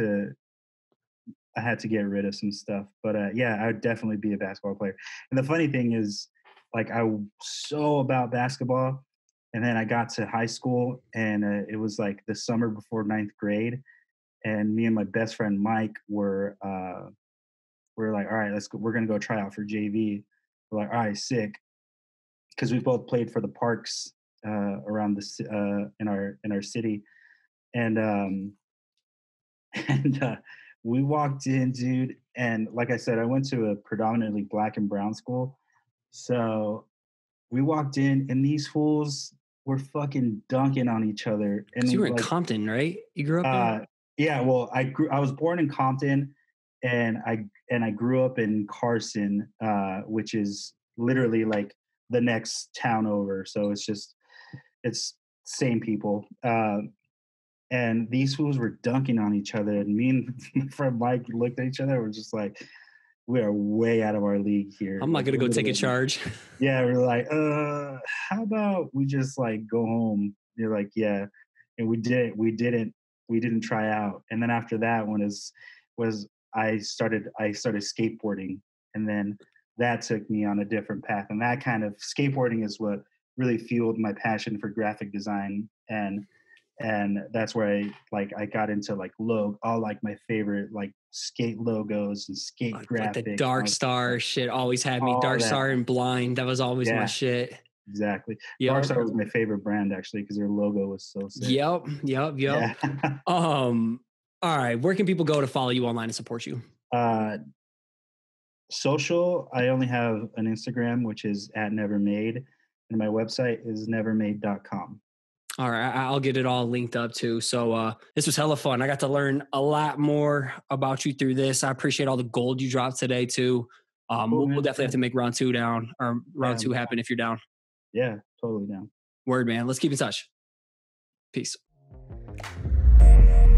to get rid of some stuff, but I would definitely be a basketball player. And the funny thing is, like, I was so about basketball, and then I got to high school, and it was like the summer before 9th grade, and me and my best friend Mike were like, all right, let's go. We're gonna go try out for JV. We're like, all right, sick, because we both played for the Parks around the in our city, and we walked in, dude, and like I said, I went to a predominantly black and brown school. So we walked in, and these fools were fucking dunking on each other. And you were in Compton, right? You grew up there? Yeah, well, I was born in Compton, and I grew up in Carson, which is literally like the next town over. So it's same people. And these fools were dunking on each other. And me and my friend Mike looked at each other. We're just like, we are way out of our league here. I'm not going to go take a charge. Yeah. We're like, how about we just like go home? You're like, yeah. And we didn't try out. And then after that one was I started skateboarding. And then that took me on a different path. And that kind of skateboarding is what really fueled my passion for graphic design. And that's where I got into like all like my favorite like skate logos and skate graphics. Like the Dark Star shit always had me. Dark Star and Blind. That was always my shit. Exactly. Dark Star was my favorite brand actually because their logo was so sick. Yep. Yeah. All right. Where can people go to follow you online and support you? Social. I only have an Instagram, which is @nevermade, and my website is nevermade.com. All right. I'll get it all linked up too. So this was hella fun. I got to learn a lot more about you through this. I appreciate all the gold you dropped today too. We'll definitely have to make round two happen if you're down. Yeah, totally down. Word, man. Let's keep in touch. Peace.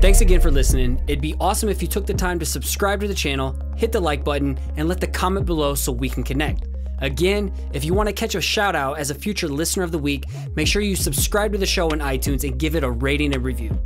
Thanks again for listening. It'd be awesome if you took the time to subscribe to the channel, hit the like button, and let the comment below so we can connect. Again, if you want to catch a shout out as a future listener of the week, make sure you subscribe to the show on iTunes and give it a rating and review.